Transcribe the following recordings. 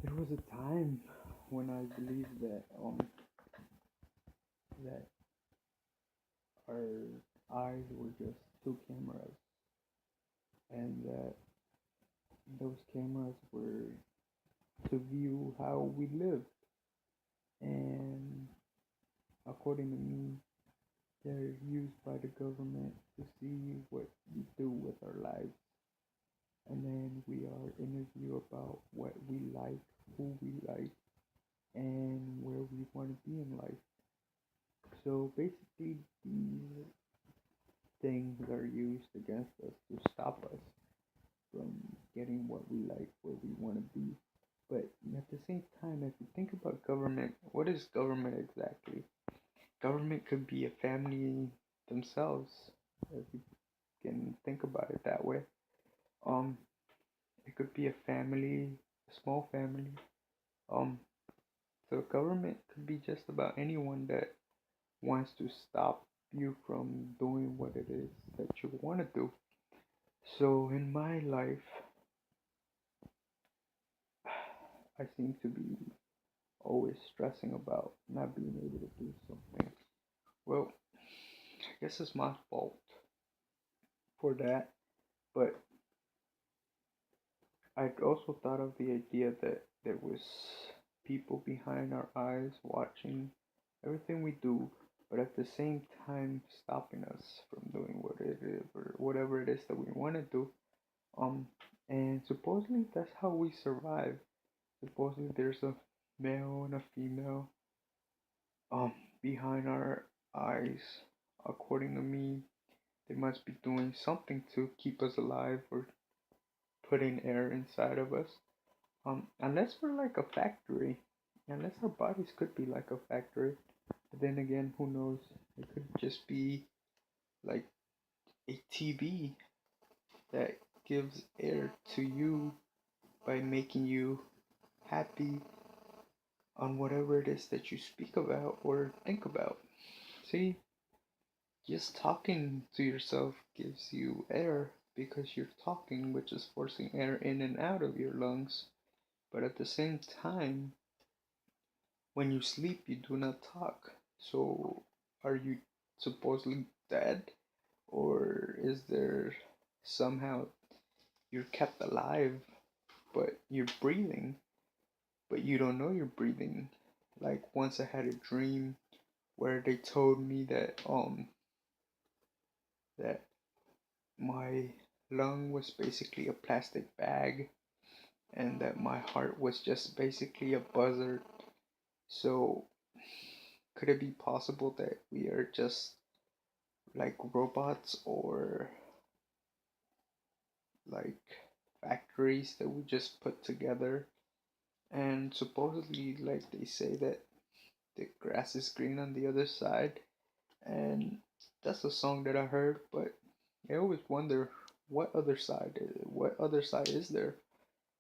There was a time when I believed that our eyes were just two cameras, and that those cameras were to view how we lived. And according to me, they're used by the government to see what we do with our lives. And then we are interviewed about what we like, who we like, and where we want to be in life. So basically, these things are used against us to stop us from getting what we like, where we want to be. But at the same time, if you think about government, what is government exactly? Government could be a family themselves, if you can think about it that way. Um, it could be a family, a small family. Um, so government could be just about anyone that wants to stop you from doing what it is that you want to do. So in my life, I seem to be always stressing about not being able to do something. Well, I guess it's my fault for that, but I also thought of the idea that there was people behind our eyes watching everything we do, but at the same time stopping us from doing what it is or whatever it is that we want to do. Um, and supposedly that's how we survive. Supposedly there's a male and a female um behind our eyes. According to me, they must be doing something to keep us alive or putting air inside of us. Unless we're like a factory, unless our bodies could be like a factory. But then again, who knows? It could just be like a TV that gives air to you by making you happy on whatever it is that you speak about or think about. See, just talking to yourself gives you air because you're talking, which is forcing air in and out of your lungs. But at the same time, when you sleep, you do not talk. So, are you supposedly dead? Or is there somehow you're kept alive, but you're breathing, but you don't know you're breathing? Like once I had a dream where they told me that my lung was basically a plastic bag and that my heart was just basically a buzzard. So could it be possible that we are just like robots or like factories that we just put together? And supposedly, like they say that the grass is green on the other side, and that's a song that I heard. But I always wonder what other side is there?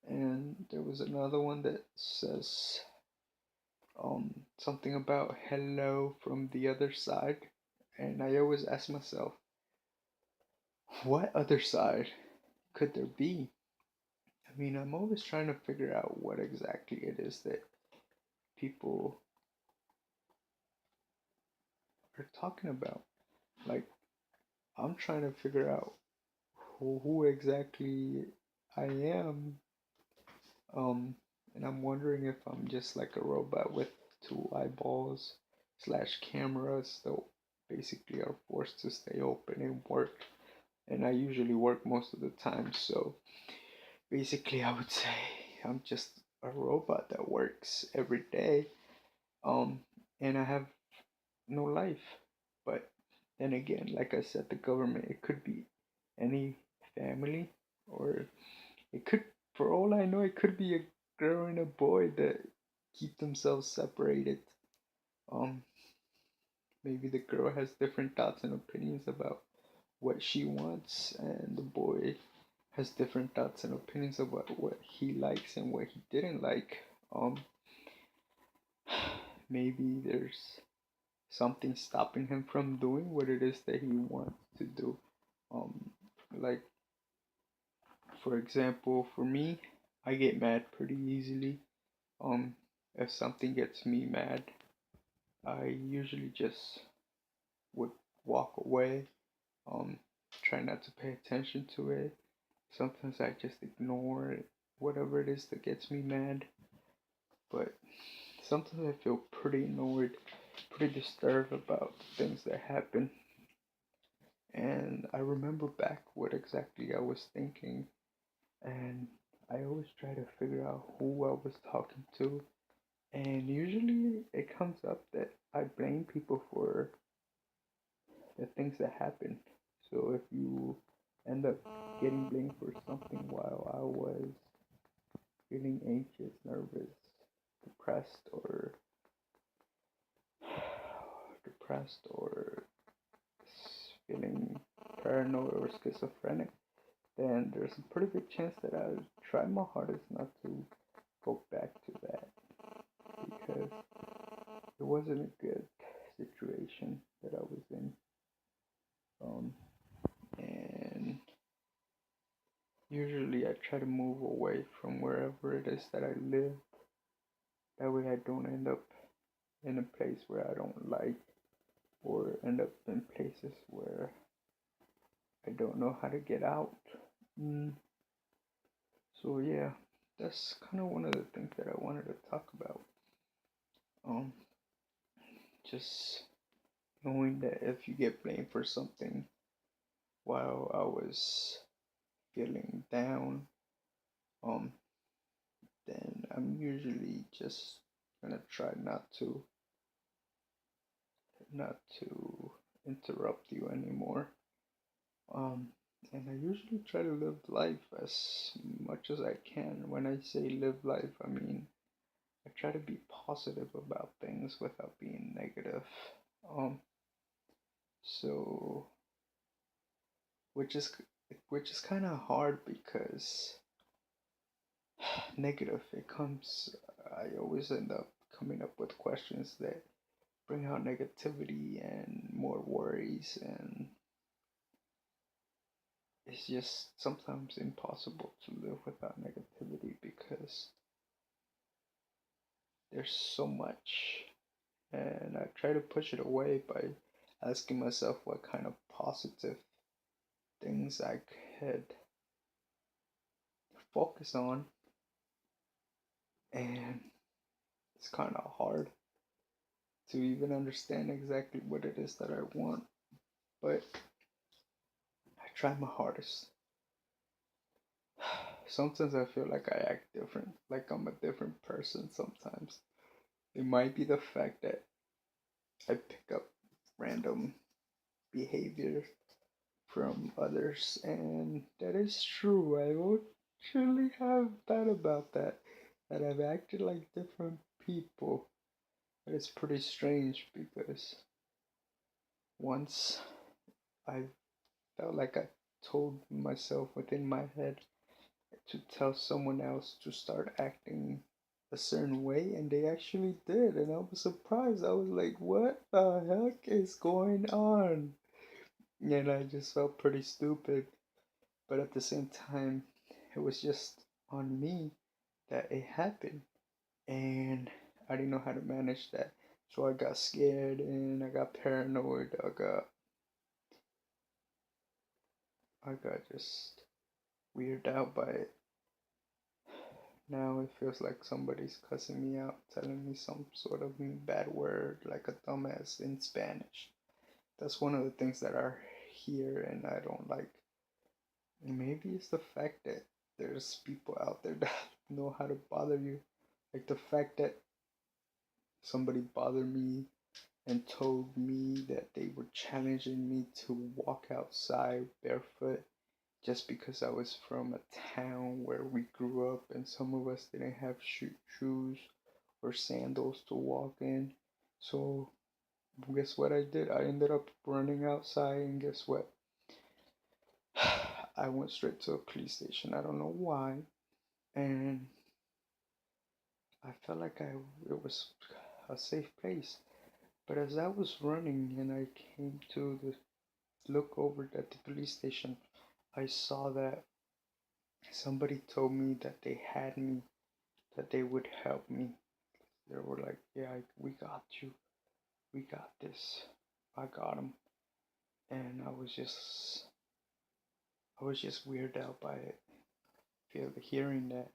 And there was another one that says something about hello from the other side, and I always ask myself, what other side could there be? I mean, I'm always trying to figure out what exactly it is that people are talking about. Like, I'm trying to figure out who exactly I am. Um, and I'm wondering if I'm just like a robot with two eyeballs slash cameras that basically are forced to stay open and work. And I usually work most of the time, so basically I would say I'm just a robot that works every day. Um, and I have no life. But then again, like I said, the government, it could be any family, or it could, for all I know, it could be a girl and a boy that keep themselves separated. Um, Maybe the girl has different thoughts and opinions about what she wants, and the boy has different thoughts and opinions about what he likes and what he didn't like. Um, Maybe there's something stopping him from doing what it is that he wants to do. Um, like for example, for me, I get mad pretty easily, Um, if something gets me mad, I usually just would walk away. Um, Try not to pay attention to it. Sometimes I just ignore it, whatever it is that gets me mad. But sometimes I feel pretty annoyed, pretty disturbed about things that happen. And I remember back what exactly I was thinking, and I always try to figure out who I was talking to. And usually it comes up that I blame people for the things that happen. So if you end up getting blamed for something while I was feeling anxious, nervous, depressed, or depressed, or feeling paranoid or schizophrenic, then there's a pretty good chance that I'll try my hardest not to go back to that because it wasn't a good situation that I was in. Um, and usually I try to move away from wherever it is that I live. That way I don't end up in a place where I don't like or end up in places where I don't know how to get out. Mm, so yeah, that's kind of one of the things that I wanted to talk about. Um, just knowing that if you get blamed for something while I was feeling down, um, then I'm usually just gonna try not to interrupt you anymore. Um, and I usually try to live life as much as I can. When I say live life, I mean I try to be positive about things without being negative. Um, so which is which is kind of hard because negative it comes. I always end up coming up with questions that bring out negativity and more worries, and it's just sometimes impossible to live without negativity because there's so much, and I try to push it away by asking myself what kind of positive things I could focus on, and it's kind of hard to even understand exactly what it is that I want, but I try my hardest. Sometimes I feel like I act different, like I'm a different person sometimes. It might be the fact that I pick up random behavior from others, and that is true. I actually have thought about that I've acted like different people. But it's pretty strange because once I felt like I told myself within my head to tell someone else to start acting a certain way, and they actually did, and I was surprised. I was like, what the heck is going on? And I just felt pretty stupid, but at the same time it was just on me that it happened, and I didn't know how to manage that. So I got scared and I got paranoid. I got just weirded out by it. Now it feels like somebody's cussing me out, telling me some sort of bad word, like a dumbass in Spanish. That's one of the things that are here and I don't like. Maybe it's the fact that there's people out there that know how to bother you. Like the fact that somebody bothered me and told me that they were challenging me to walk outside barefoot just because I was from a town where we grew up and some of us didn't have shoes or sandals to walk in. So, guess what I did? I ended up running outside, and guess what? I went straight to a police station. I don't know why. And I felt like it was a safe place. But as I was running and I came to the look over at the police station, I saw that somebody told me that they had me that they would help me. They were like, "Yeah, we got you. We got this. I got him." And I was just weirded out by it. Hearing that.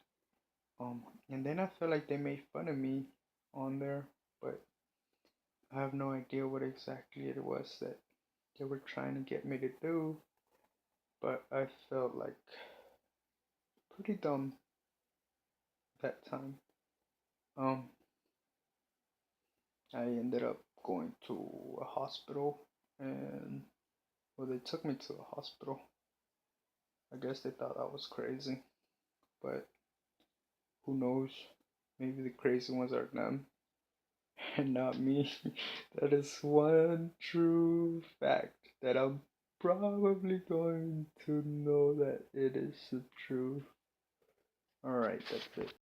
And then I felt like they made fun of me on there, but I have no idea what exactly it was that they were trying to get me to do. But I felt like pretty dumb that time. Um, I ended up going to a hospital, and well, they took me to a hospital. I guess they thought I was crazy, but who knows? Maybe the crazy ones are them and not me. That is one true fact that I'm probably going to know that it is the truth. Alright, that's it.